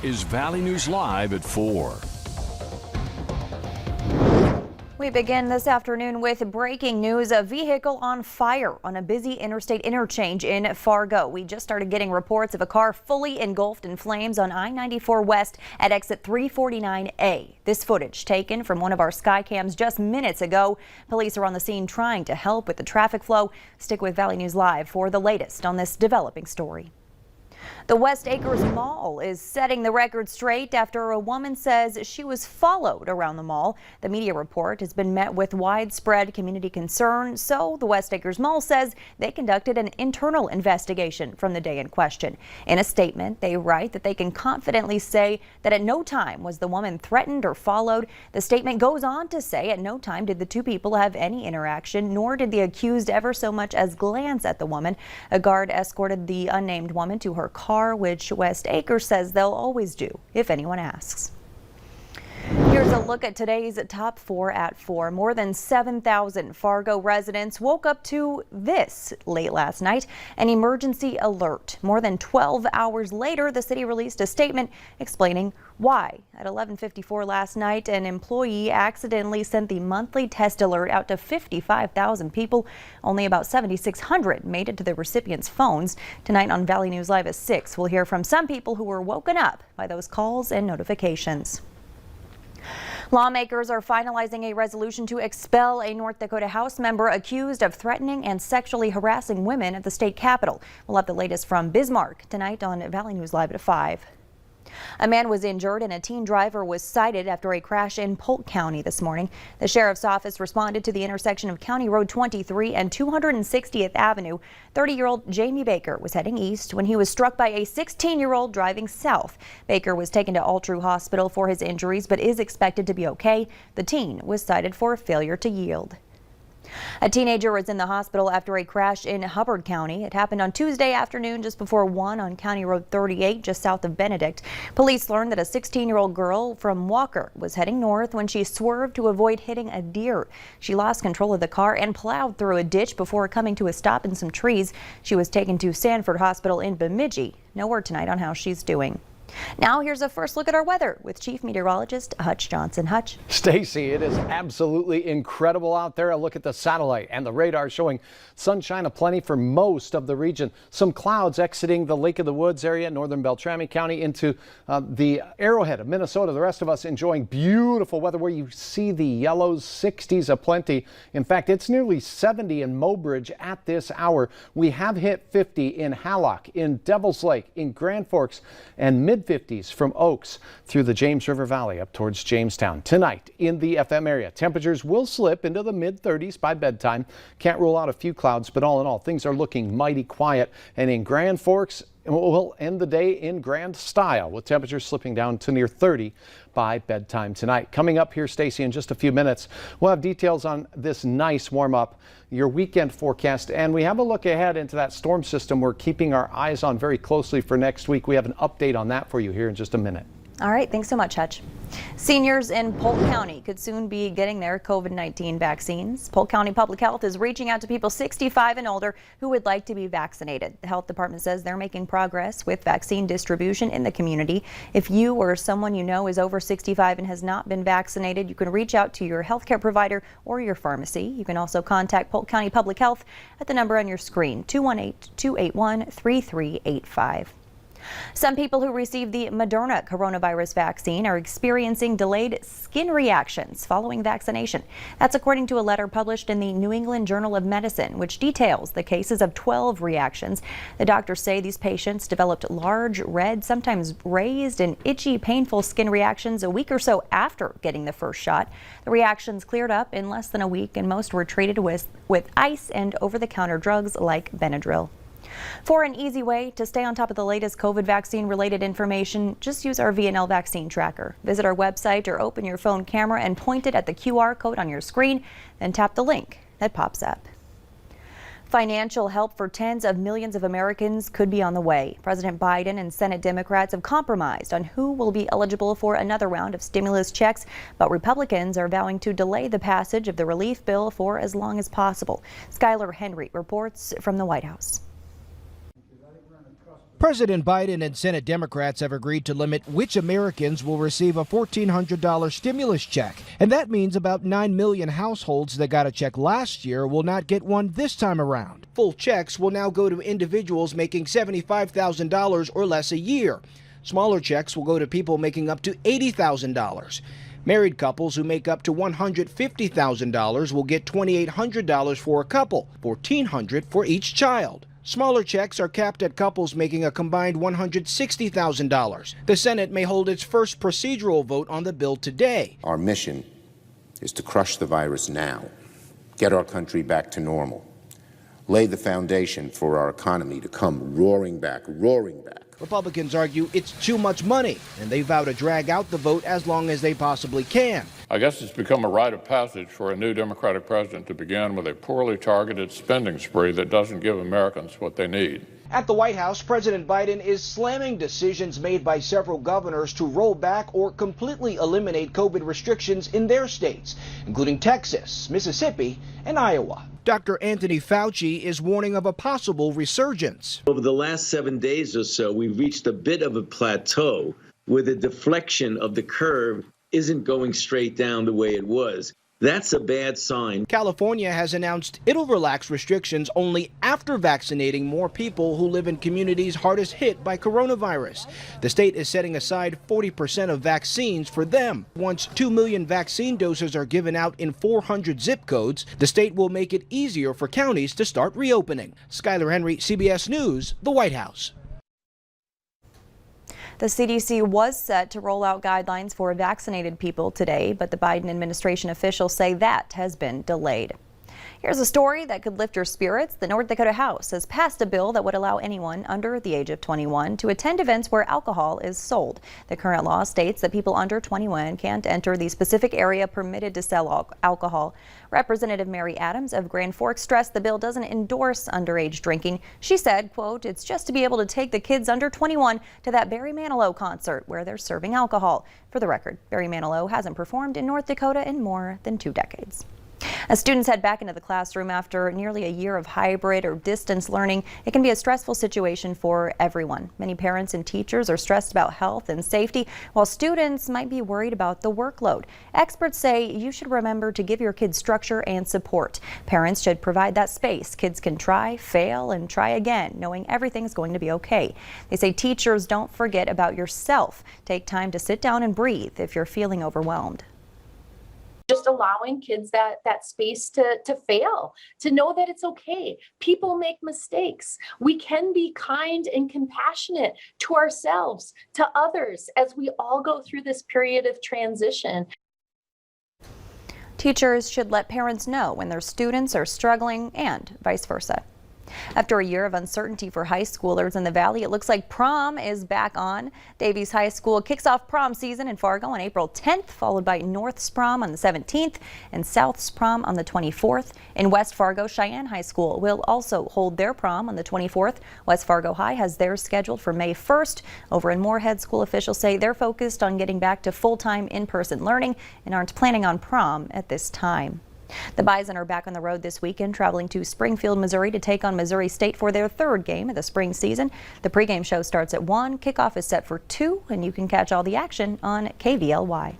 is Valley News Live at 4. We begin this afternoon with breaking news: a vehicle on fire on a busy interstate interchange in Fargo. We just started getting reports of a car fully engulfed in flames on I-94 West at exit 349A. This footage taken from one of our sky cams just minutes ago. Police are on the scene trying to help with the traffic flow. Stick with Valley News Live for the latest on this developing story. The West Acres Mall is setting the record straight after a woman says she was followed around the mall. The media report has been met with widespread community concern, so the West Acres Mall says they conducted an internal investigation from the day in question. In a statement, they write that they can confidently say that at no time was the woman threatened or followed. The statement goes on to say at no time did the two people have any interaction, nor did the accused ever so much as glance at the woman. A guard escorted the unnamed woman to her car, which West Acres says they'll always do if anyone asks. Here's a look at today's top 4 at 4. More than 7,000 Fargo residents woke up to this late last night, an emergency alert. More than 12 hours later, the city released a statement explaining why. At 11:54 last night, an employee accidentally sent the monthly test alert out to 55,000 people. Only about 7,600 made it to the recipients' phones. Tonight on Valley News Live at 6, we'll hear from some people who were woken up by those calls and notifications. Lawmakers are finalizing a resolution to expel a North Dakota House member accused of threatening and sexually harassing women at the state capitol. We'll have the latest from Bismarck tonight on Valley News Live at 5. A man was injured and a teen driver was cited after a crash in Polk County this morning. The sheriff's office responded to the intersection of County Road 23 and 260th Avenue. 30-year-old Jamie Baker was heading east when he was struck by a 16-year-old driving south. Baker was taken to All True Hospital for his injuries but is expected to be okay. The teen was cited for failure to yield. A teenager was in the hospital after a crash in Hubbard County. It happened on Tuesday afternoon just before 1 on County Road 38 just south of Benedict. Police learned that a 16-year-old girl from Walker was heading north when she swerved to avoid hitting a deer. She lost control of the car and plowed through a ditch before coming to a stop in some trees. She was taken to Sanford Hospital in Bemidji. No word tonight on how she's doing. Now here's a first look at our weather with Chief Meteorologist Hutch Johnson. Hutch. Stacy, it is absolutely incredible out there. A look at the satellite and the radar showing sunshine aplenty for most of the region. Some clouds exiting the Lake of the Woods area, northern Beltrami County, into the Arrowhead of Minnesota. The rest of us enjoying beautiful weather where you see the yellows, 60s aplenty. In fact, it's nearly 70 in Mobridge at this hour. We have hit 50 in Hallock, in Devil's Lake, in Grand Forks, and mid-50s from Oaks through the James River Valley up towards Jamestown. Tonight in the FM area, temperatures will slip into the mid-30s by bedtime. Can't rule out a few clouds, but all in all, things are looking mighty quiet. And in Grand Forks, we'll end the day in grand style with temperatures slipping down to near 30 by bedtime tonight. Coming up here, Stacy, in just a few minutes, we'll have details on this nice warm up, your weekend forecast, and we have a look ahead into that storm system we're keeping our eyes on very closely for next week. We have an update on that for you here in just a minute. All right, thanks so much, Hutch. Seniors in Polk County could soon be getting their COVID-19 vaccines. Polk County Public Health is reaching out to people 65 and older who would like to be vaccinated. The health department says they're making progress with vaccine distribution in the community. If you or someone you know is over 65 and has not been vaccinated, you can reach out to your healthcare provider or your pharmacy. You can also contact Polk County Public Health at the number on your screen, 218-281-3385. Some people who received the Moderna coronavirus vaccine are experiencing delayed skin reactions following vaccination. That's according to a letter published in the New England Journal of Medicine, which details the cases of 12 reactions. The doctors say these patients developed large, red, sometimes raised and itchy, painful skin reactions a week or so after getting the first shot. The reactions cleared up in less than a week, and most were treated with ice and over-the-counter drugs like Benadryl. For an easy way to stay on top of the latest COVID vaccine-related information, just use our VNL vaccine tracker. Visit our website or open your phone camera and point it at the QR code on your screen, then tap the link that pops up. Financial help for tens of millions of Americans could be on the way. President Biden and Senate Democrats have compromised on who will be eligible for another round of stimulus checks, but Republicans are vowing to delay the passage of the relief bill for as long as possible. Skylar Henry reports from the White House. President Biden and Senate Democrats have agreed to limit which Americans will receive a $1,400 stimulus check. And that means about 9 million households that got a check last year will not get one this time around. Full checks will now go to individuals making $75,000 or less a year. Smaller checks will go to people making up to $80,000. Married couples who make up to $150,000 will get $2,800 for a couple, $1,400 for each child. Smaller checks are capped at couples making a combined $160,000. The Senate may hold its first procedural vote on the bill today. Our mission is to crush the virus now, get our country back to normal, lay the foundation for our economy to come roaring back, roaring back. Republicans argue it's too much money, and they vow to drag out the vote as long as they possibly can. I guess it's become a rite of passage for a new Democratic president to begin with a poorly targeted spending spree that doesn't give Americans what they need. At the White House, President Biden is slamming decisions made by several governors to roll back or completely eliminate COVID restrictions in their states, including Texas, Mississippi, and Iowa. Dr. Anthony Fauci is warning of a possible resurgence. Over the last 7 days or so, we've reached a bit of a plateau where the deflection of the curve isn't going straight down the way it was. That's a bad sign. California has announced it'll relax restrictions only after vaccinating more people who live in communities hardest hit by coronavirus. The state is setting aside 40% of vaccines for them. Once 2 million vaccine doses are given out in 400 zip codes, the state will make it easier for counties to start reopening. Skylar Henry, CBS News, the White House. The CDC was set to roll out guidelines for vaccinated people today, but the Biden administration officials say that has been delayed. Here's a story that could lift your spirits. The North Dakota House has passed a bill that would allow anyone under the age of 21 to attend events where alcohol is sold. The current law states that people under 21 can't enter the specific area permitted to sell alcohol. Representative Mary Adams of Grand Forks stressed the bill doesn't endorse underage drinking. She said, quote, "It's just to be able to take the kids under 21 to that Barry Manilow concert where they're serving alcohol." For the record, Barry Manilow hasn't performed in North Dakota in more than 2 decades. As students head back into the classroom after nearly a year of hybrid or distance learning, it can be a stressful situation for everyone. Many parents and teachers are stressed about health and safety, while students might be worried about the workload. Experts say you should remember to give your kids structure and support. Parents should provide that space. Kids can try, fail, and try again, knowing everything's going to be okay. They say teachers, don't forget about yourself. Take time to sit down and breathe if you're feeling overwhelmed. Just allowing kids that space to fail, to know that it's okay. People make mistakes. We can be kind and compassionate to ourselves, to others, as we all go through this period of transition. Teachers should let parents know when their students are struggling and vice versa. After a year of uncertainty for high schoolers in the Valley, it looks like prom is back on. Davies High School kicks off prom season in Fargo on April 10th, followed by North's prom on the 17th and South's prom on the 24th. In West Fargo, Cheyenne High School will also hold their prom on the 24th. West Fargo High has theirs scheduled for May 1st. Over in Moorhead, school officials say they're focused on getting back to full-time in-person learning and aren't planning on prom at this time. The Bison are back on the road this weekend, traveling to Springfield, Missouri to take on Missouri State for their 3rd game of the spring season. The pregame show starts at 1, kickoff is set for 2, and you can catch all the action on KVLY.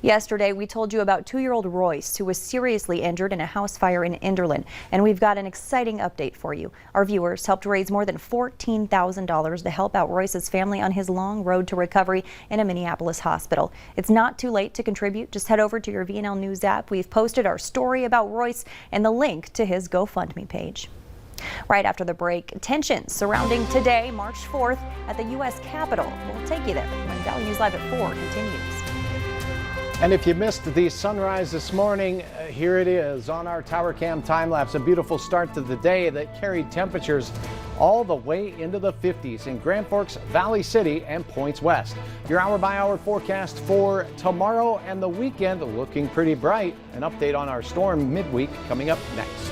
Yesterday, we told you about 2-year-old Royce, who was seriously injured in a house fire in Enderlin, and we've got an exciting update for you. Our viewers helped raise more than $14,000 to help out Royce's family on his long road to recovery in a Minneapolis hospital. It's not too late to contribute. Just head over to your VNL News app. We've posted our story about Royce and the link to his GoFundMe page. Right after the break, tensions surrounding today, March 4th, at the U.S. Capitol. We'll take you there when Valley News Live at 4 continues. And if you missed the sunrise this morning, here it is on our Tower Cam time lapse. A beautiful start to the day that carried temperatures all the way into the 50s in Grand Forks, Valley City, and Points West. Your hour-by-hour forecast for tomorrow and the weekend looking pretty bright. An update on our storm midweek coming up next.